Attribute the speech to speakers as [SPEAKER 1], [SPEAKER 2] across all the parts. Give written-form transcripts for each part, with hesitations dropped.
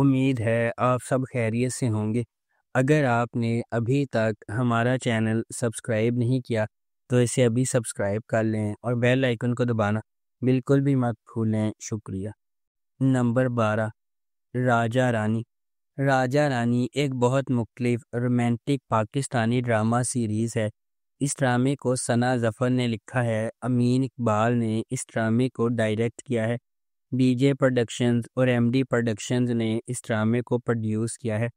[SPEAKER 1] امید ہے آپ سب خیریت سے ہوں گے۔ اگر آپ نے ابھی تک ہمارا چینل سبسکرائب نہیں کیا تو اسے ابھی سبسکرائب کر لیں اور بیل آئیکن کو دبانا بالکل بھی مت بھولیں۔ شکریہ۔ نمبر 12، راجہ رانی۔ راجہ رانی ایک بہت مختلف رومانٹک پاکستانی ڈرامہ سیریز ہے۔ اس ڈرامے کو ثنا ظفر نے لکھا ہے۔ امین اقبال نے اس ڈرامے کو ڈائریکٹ کیا ہے۔ بی جے پروڈکشنز اور ایم ڈی پروڈکشنز نے اس ڈرامے کو پروڈیوس کیا ہے۔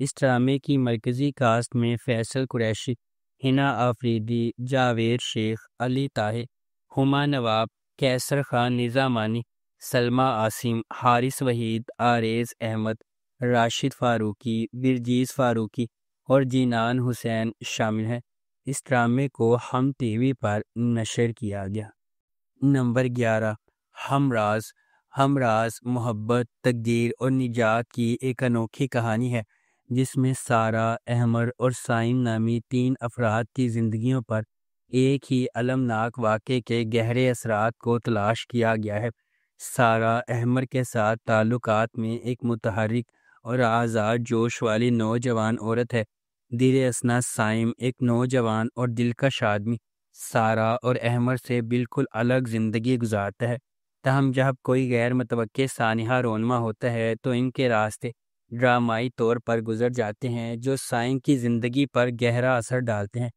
[SPEAKER 1] اس ڈرامے کی مرکزی کاسٹ میں فیصل قریشی، حنا آفریدی، جاوید شیخ، علی طاہر، ہما نواب، کیسر خان نظامانی، سلمیٰ عاصم، حارث وحید، عارض احمد، راشد فاروقی، ورجیز فاروقی اور جینان حسین شامل ہیں۔ اس ڈرامے کو ہم ٹی وی پر نشر کیا گیا۔ نمبر 11، ہمراز۔ ہمراز محبت، تقدیر اور نجات کی ایک انوکھی کہانی ہے جس میں سارہ، احمر اور سائم نامی 3 افراد کی زندگیوں پر ایک ہی المناک واقعے کے گہرے اثرات کو تلاش کیا گیا ہے۔ سارہ احمر کے ساتھ تعلقات میں ایک متحرک اور آزاد جوش والی نوجوان عورت ہے۔ در اثنا سائم ایک نوجوان اور دلکش آدمی سارہ اور احمر سے بالکل الگ زندگی گزارتا ہے۔ تاہم جب کوئی غیر متوقع سانحہ رونما ہوتا ہے تو ان کے راستے ڈرامائی طور پر گزر جاتے ہیں جو سائم کی زندگی پر گہرا اثر ڈالتے ہیں۔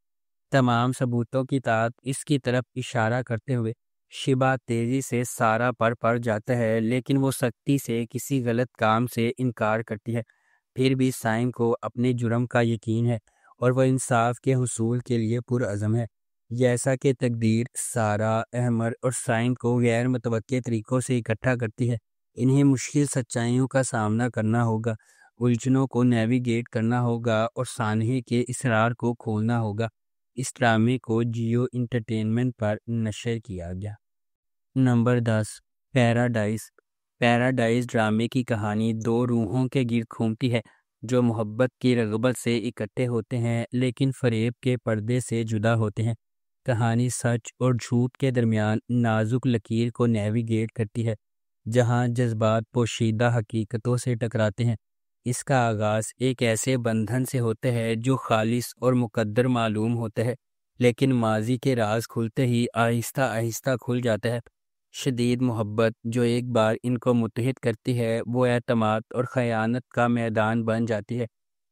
[SPEAKER 1] تمام ثبوتوں کی تحت اس کی طرف اشارہ کرتے ہوئے شبہ تیزی سے سارہ پر پڑ جاتا ہے، لیکن وہ سختی سے کسی غلط کام سے انکار کرتی ہے۔ پھر بھی سائم کو اپنے جرم کا یقین ہے اور وہ انصاف کے حصول کے لیے پرعزم ہے۔ جیسا کہ تقدیر سارہ، احمر اور سائم کو غیر متوقع طریقوں سے اکٹھا کرتی ہے، انہیں مشکل سچائیوں کا سامنا کرنا ہوگا، الجھنوں کو نیویگیٹ کرنا ہوگا اور سانحے کے اسرار کو کھولنا ہوگا۔ اس ڈرامے کو جیو انٹرٹینمنٹ پر نشر کیا گیا۔ Number 10، paradise. پیراڈائز ڈرامے کی کہانی 2 روحوں کے گرد گھومتی ہے جو محبت کی رغبت سے اکٹھے ہوتے ہیں لیکن فریب کے پردے سے جدا ہوتے ہیں۔ کہانی سچ اور جھوٹ کے درمیان نازک لکیر کو نیویگیٹ کرتی ہے جہاں جذبات پوشیدہ حقیقتوں سے ٹکراتے ہیں۔ اس کا آغاز ایک ایسے بندھن سے ہوتا ہے جو خالص اور مقدر معلوم ہوتا ہے، لیکن ماضی کے راز کھلتے ہی آہستہ آہستہ کھل جاتا ہے۔ شدید محبت جو ایک بار ان کو متحد کرتی ہے وہ اعتماد اور خیانت کا میدان بن جاتی ہے۔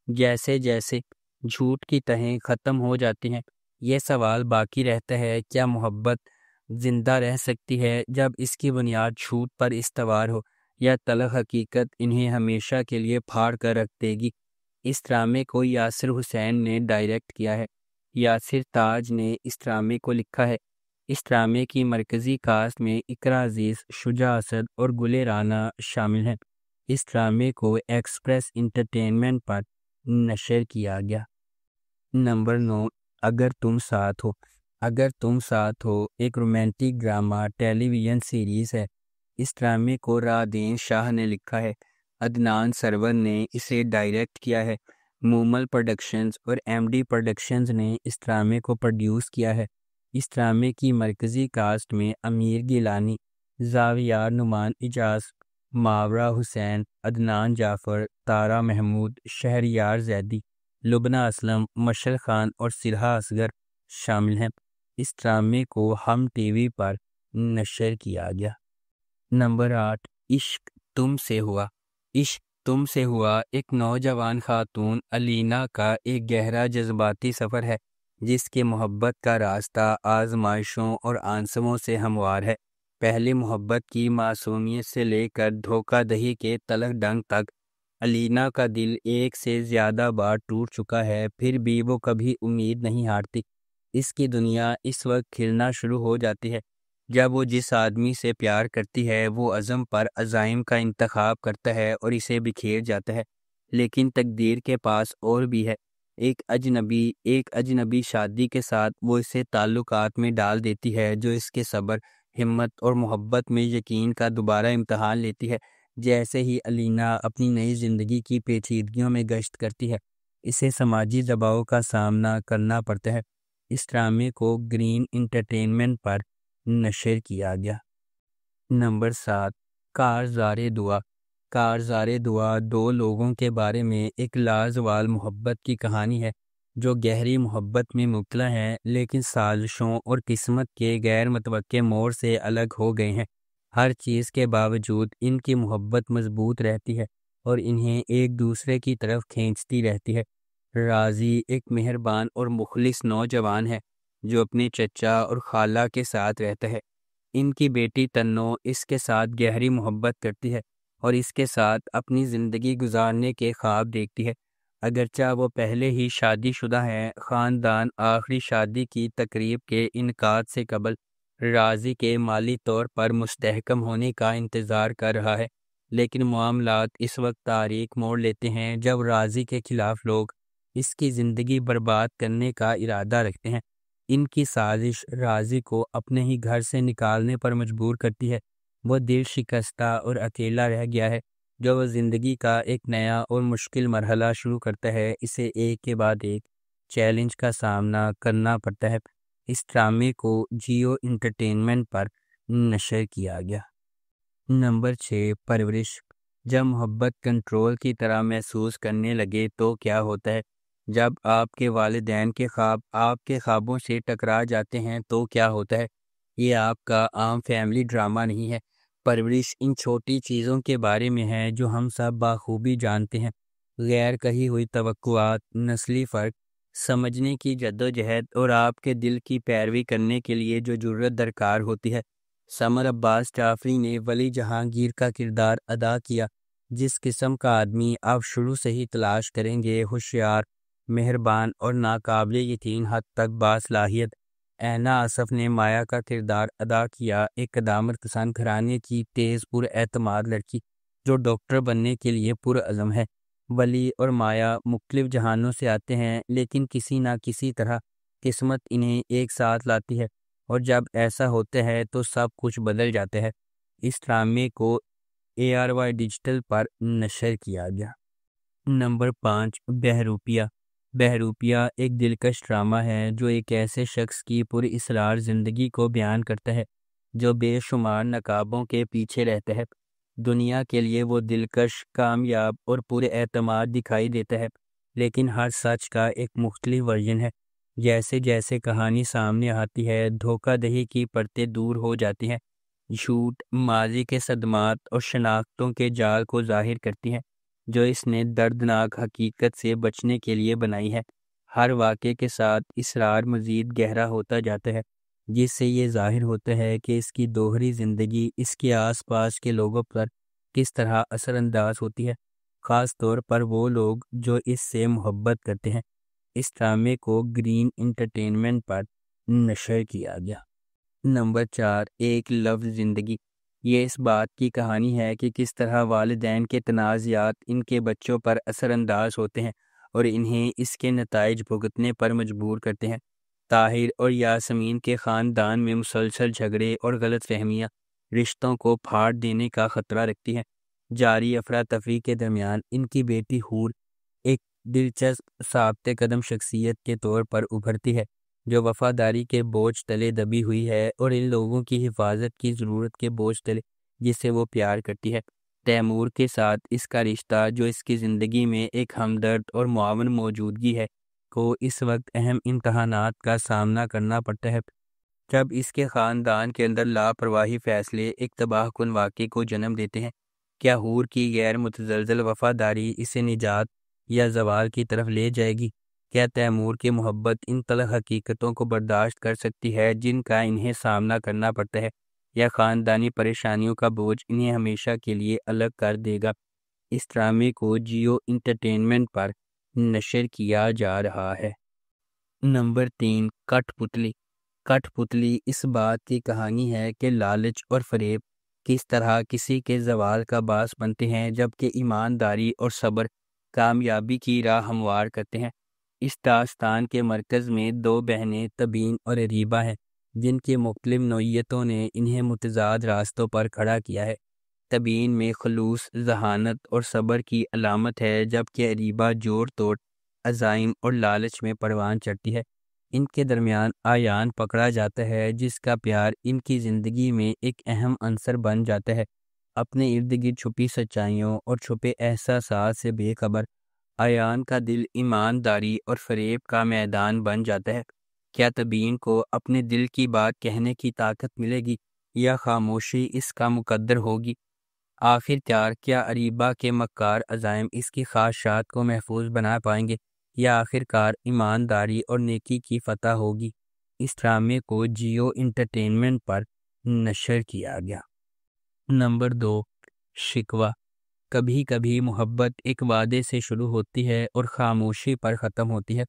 [SPEAKER 1] جیسے جیسے جھوٹ کی تہیں ختم ہو جاتی ہیں، یہ سوال باقی رہتا ہے، کیا محبت زندہ رہ سکتی ہے جب اس کی بنیاد جھوٹ پر استوار ہو، یا تلخ حقیقت انہیں ہمیشہ کے لیے پھاڑ کر رکھ دے گی؟ اس ڈرامے کو یاسر حسین نے ڈائریکٹ کیا ہے۔ یاسر تاج نے اس ڈرامے کو لکھا ہے۔ اس ڈرامے کی مرکزی کاسٹ میں اقرا عزیز، شجاع اسد اور گل رانا شامل ہیں۔ اس ڈرامے کو ایکسپریس انٹرٹینمنٹ پر نشر کیا گیا۔ نمبر 9، اگر تم ساتھ ہو۔ اگر تم ساتھ ہو ایک رومانٹک ڈرامہ ٹیلی ویژن سیریز ہے۔ اس ڈرامے کو رادین شاہ نے لکھا ہے۔ عدنان سرور نے اسے ڈائریکٹ کیا ہے۔ مومل پروڈکشنز اور ایم ڈی پروڈکشنز نے اس ڈرامے کو پروڈیوس کیا ہے۔ اس ڈرامے کی مرکزی کاسٹ میں امیر گیلانی، زاویار نعمان اجاز، ماورا حسین، عدنان جعفر، تارا محمود، شہریار زیدی، لبنہ اسلم، مشل خان اور سرہا اصغر شامل ہیں۔ اس ڈرامے کو ہم ٹی وی پر نشر کیا گیا۔ نمبر 8، عشق تم سے ہوا۔ عشق تم سے ہوا ایک نوجوان خاتون علینا کا ایک گہرا جذباتی سفر ہے جس کے محبت کا راستہ آزمائشوں اور آنسووں سے ہموار ہے۔ پہلی محبت کی معصومیت سے لے کر دھوکہ دہی کے تلخ ڈنگ تک علینا کا دل ایک سے زیادہ بار ٹوٹ چکا ہے، پھر بھی وہ کبھی امید نہیں ہارتی۔ اس کی دنیا اس وقت کھلنا شروع ہو جاتی ہے جب وہ جس آدمی سے پیار کرتی ہے وہ عزم پر عزائم کا انتخاب کرتا ہے اور اسے بکھیر جاتا ہے، لیکن تقدیر کے پاس اور بھی ہے۔ ایک اجنبی شادی کے ساتھ وہ اسے تعلقات میں ڈال دیتی ہے جو اس کے صبر، ہمت اور محبت میں یقین کا دوبارہ امتحان لیتی ہے۔ جیسے ہی علینا اپنی نئی زندگی کی پیچیدگیوں میں گشت کرتی ہے، اسے سماجی دباؤ کا سامنا کرنا پڑتا ہے۔ اس ڈرامے کو گرین انٹرٹینمنٹ پر نشر کیا گیا۔ نمبر 7، کارزار دعا۔ کارزار دعا دو لوگوں کے بارے میں ایک لازوال محبت کی کہانی ہے جو گہری محبت میں مبتلا ہیں لیکن سازشوں اور قسمت کے غیر متوقع موڑ سے الگ ہو گئے ہیں۔ ہر چیز کے باوجود ان کی محبت مضبوط رہتی ہے اور انہیں ایک دوسرے کی طرف کھینچتی رہتی ہے۔ راضی ایک مہربان اور مخلص نوجوان ہے جو اپنے چچا اور خالہ کے ساتھ رہتا ہے۔ ان کی بیٹی تنو اس کے ساتھ گہری محبت کرتی ہے اور اس کے ساتھ اپنی زندگی گزارنے کے خواب دیکھتی ہے۔ اگرچہ وہ پہلے ہی شادی شدہ ہیں، خاندان آخری شادی کی تقریب کے انعقاد سے قبل راضی کے مالی طور پر مستحکم ہونے کا انتظار کر رہا ہے، لیکن معاملات اس وقت تاریک موڑ لیتے ہیں جب راضی کے خلاف لوگ اس کی زندگی برباد کرنے کا ارادہ رکھتے ہیں۔ ان کی سازش راضی کو اپنے ہی گھر سے نکالنے پر مجبور کرتی ہے۔ وہ دل شکستہ اور اکیلا رہ گیا ہے جو وہ زندگی کا ایک نیا اور مشکل مرحلہ شروع کرتا ہے۔ اسے ایک کے بعد ایک چیلنج کا سامنا کرنا پڑتا ہے۔ اس ڈرامے کو جیو انٹرٹینمنٹ پر نشر کیا گیا۔ نمبر 6، پرورش۔ جب محبت کنٹرول کی طرح محسوس کرنے لگے تو کیا ہوتا ہے؟ جب آپ کے والدین کے خواب آپ کے خوابوں سے ٹکرا جاتے ہیں تو کیا ہوتا ہے؟ یہ آپ کا عام فیملی ڈرامہ نہیں ہے۔ پرورش ان چھوٹی چیزوں کے بارے میں ہے جو ہم سب بخوبی جانتے ہیں۔ غیر کہی ہوئی توقعات، نسلی فرق، سمجھنے کی جدوجہد اور آپ کے دل کی پیروی کرنے کے لیے جو جرأت درکار ہوتی ہے۔ سمر عباس جعفری نے ولی جہانگیر کا کردار ادا کیا۔ جس قسم کا آدمی آپ شروع سے ہی تلاش کریں گے، ہوشیار، مہربان اور ناقابل یقین حد تک باصلاحیت۔ اینا آصف نے مایا کا کردار ادا کیا، ایک قدامت پسند گھرانے کی تیز پر اعتماد لڑکی جو ڈاکٹر بننے کے لیے پرعزم ہے۔ ولی اور مایا مختلف جہانوں سے آتے ہیں لیکن کسی نہ کسی طرح قسمت انہیں ایک ساتھ لاتی ہے، اور جب ایسا ہوتا ہے تو سب کچھ بدل جاتا ہے۔ اس ڈرامے کو ARY ڈیجیٹل پر نشر کیا گیا۔ نمبر 5، بہروپیہ۔ بہروپیہ ایک دلکش ڈرامہ ہے جو ایک ایسے شخص کی پراسرار زندگی کو بیان کرتا ہے جو بے شمار نقابوں کے پیچھے رہتا ہے۔ دنیا کے لیے وہ دلکش، کامیاب اور پر اعتماد دکھائی دیتا ہے، لیکن ہر سچ کا ایک مختلف ورژن ہے۔ جیسے جیسے کہانی سامنے آتی ہے، دھوکہ دہی کی پرتیں دور ہو جاتی ہیں۔ جھوٹ، ماضی کے صدمات اور شناختوں کے جال کو ظاہر کرتی ہیں جو اس نے دردناک حقیقت سے بچنے کے لیے بنائی ہے۔ ہر واقعے کے ساتھ اسرار مزید گہرا ہوتا جاتا ہے، جس سے یہ ظاہر ہوتا ہے کہ اس کی دوہری زندگی اس کے آس پاس کے لوگوں پر کس طرح اثر انداز ہوتی ہے، خاص طور پر وہ لوگ جو اس سے محبت کرتے ہیں۔ اس ڈرامے کو گرین انٹرٹینمنٹ پر نشر کیا گیا۔ نمبر 4، ایک لفظ زندگی۔ یہ اس بات کی کہانی ہے کہ کس طرح والدین کے تنازعات ان کے بچوں پر اثر انداز ہوتے ہیں اور انہیں اس کے نتائج بھگتنے پر مجبور کرتے ہیں۔ طاہر اور یاسمین کے خاندان میں مسلسل جھگڑے اور غلط فہمیاں رشتوں کو پھاڑ دینے کا خطرہ رکھتی ہیں۔ جاری افراتفری کے درمیان ان کی بیٹی حور ایک دلچسپ ثابت قدم شخصیت کے طور پر ابھرتی ہے جو وفاداری کے بوجھ تلے دبی ہوئی ہے اور ان لوگوں کی حفاظت کی ضرورت کے بوجھ تلے جسے وہ پیار کرتی ہے۔ تیمور کے ساتھ اس کا رشتہ جو اس کی زندگی میں ایک ہمدرد اور معاون موجودگی ہے کو اس وقت اہم امتحانات کا سامنا کرنا پڑتا ہے جب اس کے خاندان کے اندر لاپرواہی فیصلے ایک تباہ کن واقعے کو جنم دیتے ہیں۔ کیا حور کی غیر متزلزل وفاداری اسے نجات یا زوال کی طرف لے جائے گی؟ کیا تیمور کی محبت ان تلخ حقیقتوں کو برداشت کر سکتی ہے جن کا انہیں سامنا کرنا پڑتا ہے، یا خاندانی پریشانیوں کا بوجھ انہیں ہمیشہ کے لیے الگ کر دے گا؟ اس ڈرامے کو جیو انٹرٹینمنٹ پر نشر کیا جا رہا ہے۔ نمبر 3، کٹ پتلی۔ کٹ پتلی اس بات کی کہانی ہے کہ لالچ اور فریب کس طرح کسی کے زوال کا باعث بنتے ہیں جبکہ ایمانداری اور صبر کامیابی کی راہ ہموار کرتے ہیں۔ اس داستان کے مرکز میں دو بہنیں تبین اور اریبہ ہیں جن کی مختلف نوعیتوں نے انہیں متضاد راستوں پر کھڑا کیا ہے۔ تبین میں خلوص، ذہانت اور صبر کی علامت ہے جبکہ اریبہ جوڑ توڑ، عزائم اور لالچ میں پروان چڑھتی ہے۔ ان کے درمیان آیان پکڑا جاتا ہے جس کا پیار ان کی زندگی میں ایک اہم عنصر بن جاتا ہے۔ اپنے ارد گرد چھپی سچائیوں اور چھپے احساسات سے بے خبر ایان کا دل ایمانداری اور فریب کا میدان بن جاتا ہے۔ کیا تبیین کو اپنے دل کی بات کہنے کی طاقت ملے گی یا خاموشی اس کا مقدر ہوگی؟ آخر کار کیا اریبہ کے مکار عزائم اس کی خواہشات کو محفوظ بنا پائیں گے یا آخر کار ایمانداری اور نیکی کی فتح ہوگی؟ اس ڈرامے کو جیو انٹرٹینمنٹ پر نشر کیا گیا۔ نمبر 2، شکوہ۔ کبھی کبھی محبت ایک وعدے سے شروع ہوتی ہے اور خاموشی پر ختم ہوتی ہے۔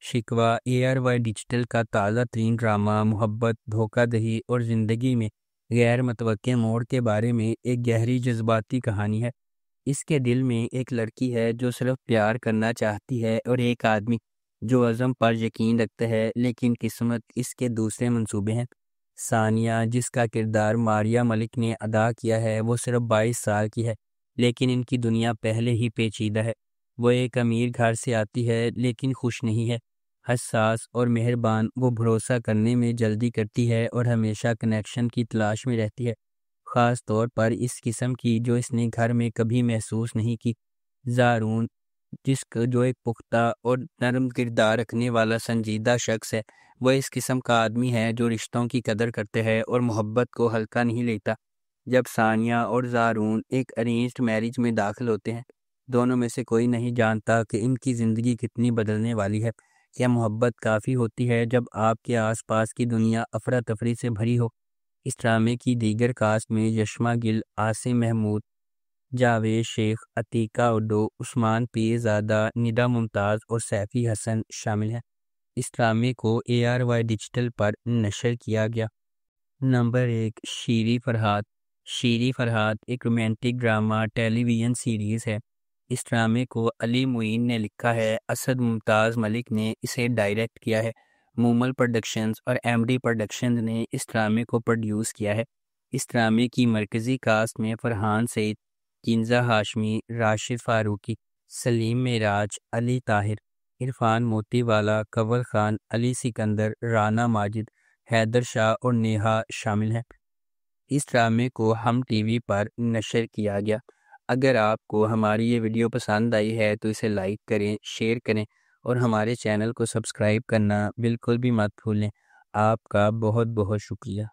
[SPEAKER 1] شکوہ ARY ڈیجیٹل کا تازہ ترین ڈرامہ محبت، دھوکہ دہی اور زندگی میں غیر متوقع موڑ کے بارے میں ایک گہری جذباتی کہانی ہے۔ اس کے دل میں ایک لڑکی ہے جو صرف پیار کرنا چاہتی ہے اور ایک آدمی جو عزم پر یقین رکھتا ہے، لیکن قسمت اس کے دوسرے منصوبے ہیں۔ ثانیہ، جس کا کردار ماریہ ملک نے ادا کیا ہے، وہ صرف 22 سال کی ہے، لیکن ان کی دنیا پہلے ہی پیچیدہ ہے۔ وہ ایک امیر گھر سے آتی ہے لیکن خوش نہیں ہے، حساس اور مہربان، وہ بھروسہ کرنے میں جلدی کرتی ہے اور ہمیشہ کنیکشن کی تلاش میں رہتی ہے، خاص طور پر اس قسم کی جو اس نے گھر میں کبھی محسوس نہیں کی۔ زارون، جو ایک پختہ اور نرم کردار رکھنے والا سنجیدہ شخص ہے، وہ اس قسم کا آدمی ہے جو رشتوں کی قدر کرتے ہے اور محبت کو ہلکا نہیں لیتا۔ جب ثانیہ اور زارون ایک ارینجڈ میرج میں داخل ہوتے ہیں، دونوں میں سے کوئی نہیں جانتا کہ ان کی زندگی کتنی بدلنے والی ہے۔ کیا محبت کافی ہوتی ہے جب آپ کے آس پاس کی دنیا افراتفری سے بھری ہو؟ اس ڈرامے کی دیگر کاسٹ میں یشما گل، عاصم محمود، جاوید شیخ، عتیقہ اڈو، عثمان پیر زادہ، ندا ممتاز اور سیفی حسن شامل ہیں۔ اس ڈرامے کو ARY ڈیجیٹل پر نشر کیا گیا۔ نمبر 1، شیریں فرحات۔ شیریں فرحات ایک رومانٹک ڈرامہ ٹیلی ویژن سیریز ہے۔ اس ڈرامے کو علی معین نے لکھا ہے، اسد ممتاز ملک نے اسے ڈائریکٹ کیا ہے۔ مومل پروڈکشنز اور MD پروڈکشنز نے اس ڈرامے کو پروڈیوس کیا ہے۔ اس ڈرامے کی مرکزی کاسٹ میں فرحان سعید، کنزہ ہاشمی، راشد فاروقی، سلیم معراج، علی طاہر، عرفان موتی والا، کنول خان، علی سکندر، رانا ماجد، حیدر شاہ اور نیہا شامل ہیں۔ اس ڈرامے کو ہم ٹی وی پر نشر کیا گیا۔ اگر آپ کو ہماری یہ ویڈیو پسند آئی ہے تو اسے لائک کریں، شیئر کریں اور ہمارے چینل کو سبسکرائب کرنا بالکل بھی مت بھولیں۔ آپ کا بہت بہت شکریہ۔